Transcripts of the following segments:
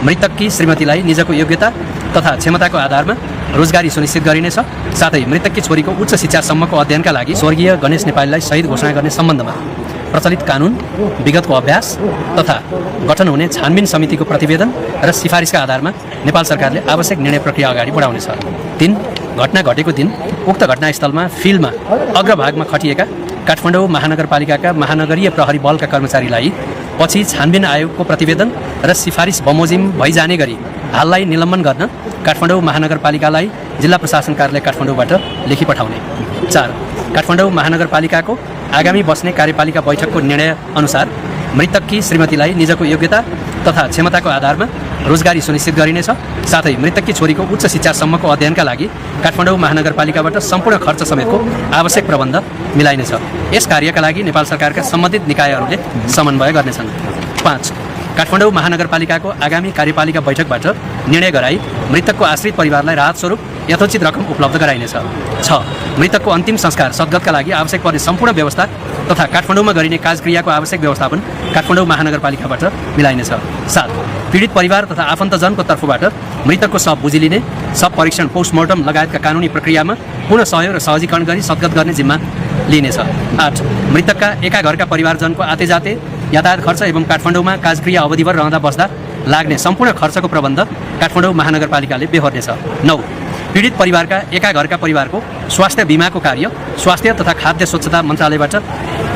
मृतककी श्रीमतीलाई निजको योग्यता तथा क्षमताको आधारमा रोजगारी सुनिश्चित गरिनेछ। साथै मृतककी छोरीको उच्च शिक्षासम्मको अध्ययनका लागि स्वर्गीय गणेश नेपालीलाई शहीद घोषणा गर्ने सम्बन्धमा प्रचलित कानुन, विगतको अभ्यास तथा गठन हुने छानबिन समितिको प्रतिवेदन र सिफारिसका आधारमा नेपाल सरकारले आवश्यक निर्णय प्रक्रिया अगाडि बढाउनेछ। 3. घटना घटेको दिन उक्त घटनास्थलमा फिल्डमा अग्रभागमा खटिएका काठमाडौँ महानगरपालिकाका महानगरीय प्रहरी बलका कर्मचारीलाई पछि छानबिन आयोगको प्रतिवेदन र सिफारिस बमोजिम भइजाने गरी हाललाई निलम्बन गर्न काठमाडौँ महानगरपालिकालाई जिल्ला प्रशासन कार्यालय काठमाडौँबाट लेखी पठाउने। 4. काठमाडौँ महानगरपालिकाको आगामी बस्ने कार्यपालिका बैठकको निर्णय अनुसार मृतककी श्रीमतीलाई निजको योग्यता तथा क्षमताको आधारमा रोजगारी सुनिश्चित गरिनेछ। साथै मृतककी छोरीको उच्च शिक्षासम्मको अध्ययनका लागि काठमाडौँ महानगरपालिकाबाट सम्पूर्ण खर्च समेतको आवश्यक प्रबन्ध मिलाइनेछ। यस कार्यका लागि नेपाल सरकारका सम्बन्धित निकायहरूले समन्वय गर्नेछन्। 5. काठमाडौँ महानगरपालिकाको आगामी कार्यपालिका बैठकबाट निर्णय गराई मृतकको आश्रित परिवारलाई राहत स्वरूप यथोचित रकम उपलब्ध गराइनेछ। 6. मृतकको अन्तिम संस्कार सद्गतका लागि आवश्यक पर्ने सम्पूर्ण व्यवस्था तथा काठमाडौँमा गरिने कार्यक्रियाको आवश्यक व्यवस्थापन काठमाडौँ महानगरपालिकाबाट मिलाइनेछ। 7. पीडित परिवार तथा आफन्तजनको तर्फबाट मृतकको शव बुझिलिने, शव परीक्षण, पोस्टमार्टम लगायतका कानुनी प्रक्रियामा पूर्ण सहयोग र सहजीकरण गरी सद्गत गर्ने जिम्मा लिइनेछ। 8. मृतकका एका घरका परिवारजनको आतेजाते यातायात खर्च एवं काठमाडौँमा कार्यक्रिया अवधिभर रहँदा बस्दा लाग्ने सम्पूर्ण खर्चको प्रबन्ध काठमाडौँ महानगरपालिकाले बेहोर्नेछ। 9. पीडित परिवारका एका घरका परिवारको स्वास्थ्य बिमाको कार्य स्वास्थ्य तथा खाद्य स्वच्छता मन्त्रालयबाट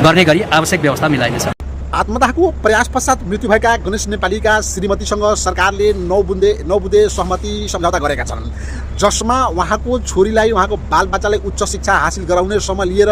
गर्ने गरी आवश्यक व्यवस्था मिलाइनेछ। आत्मदाहको प्रयास पश्चात मृत्यु भएका गणेश नेपालीका श्रीमतीसँग सरकारले 9 बुँदे सहमति सम्झौता गरेका छन्, जसमा उहाँको छोरीलाई उहाँको बालबच्चालाई उच्च शिक्षा हासिल गराउनेसम्म लिएर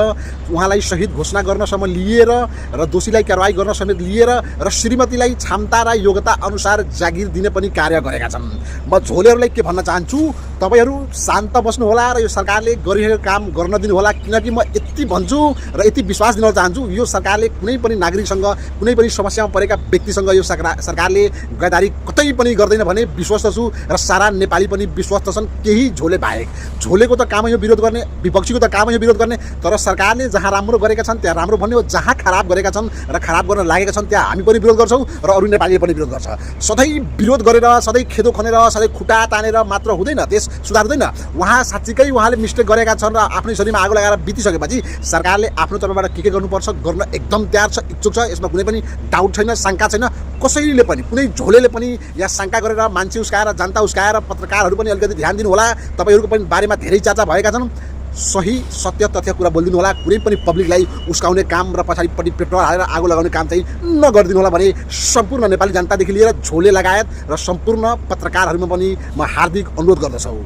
उहाँलाई शहीद घोषणा गर्नसम्म लिएर र दोषीलाई कारवाही गर्न समेत लिएर र श्रीमतीलाई क्षमता र योग्यता अनुसार जागिर दिने पनि कार्य गरेका छन्। म झोलेहरूलाई के भन्न चाहन्छु, तपाईहरू शान्त बस्नुहोला र यो सरकारले गरिरहेको काम गर्न दिनुहोला, किनकि म यति भन्छु र यति विश्वास दिन चाहन्छु, यो सरकारले कुनै पनि नागरिकसँग कुनै पनि समस्यामा परेका व्यक्तिसँग यो सरकारले गद्दारी कतै पनि गर्दैन भने विश्वस्त छु र सारा नेपाली पनि विश्वस्त छन्, केही झोले बाहेक। झोलेको त काम यो विरोध गर्ने, विपक्षीको त काम यो विरोध गर्ने, तर सरकारले जहाँ राम्रो गरेका छन् त्यहाँ राम्रो भन्ने हो, जहाँ खराब गरेका छन् र खराब गर्न लागेका छन् त्यहाँ हामी पनि विरोध गर्छौँ र अरू नेपालीले पनि विरोध गर्छ। सधैँ विरोध गरेर, सधैँ खेदो खनेर, सधैँ खुट्टा तानेर मात्र हुँदैन, देश सुधार हुँदैन। उहाँ साँच्चीकै उहाँले मिस्टेक गरेका छन् र आफ्नै शरीरमा आगो लगाएर बितिसकेपछि सरकारले आफ्नो तर्फबाट के गर्नुपर्छ गर्न एकदम तयार छ, इच्छुक छ। यसमा कुनै पनि डाउट छैन, शङ्का छैन। कसैले पनि, कुनै झोलेले पनि यहाँ शङ्का गरेर मान्छे उस्काएर, जनता उस्काएर, पत्रकारहरू पनि अलिकति ध्यान दिनु होला। तपाईँहरूको पनि बारेमा धेरै चर्चा भएका छन्, सही सत्य तथ्य कुरा बोलिदिनु होला। कुनै पनि पब्लिकलाई उस्काउने काम र पछाडिपट्टि पेट्रोल हालेर आगो लगाउने काम चाहिँ नगरिदिनु होला भने सम्पूर्ण नेपाली जनतादेखि लिएर झोले लगायत र सम्पूर्ण पत्रकारहरूमा पनि म हार्दिक अनुरोध गर्दछु।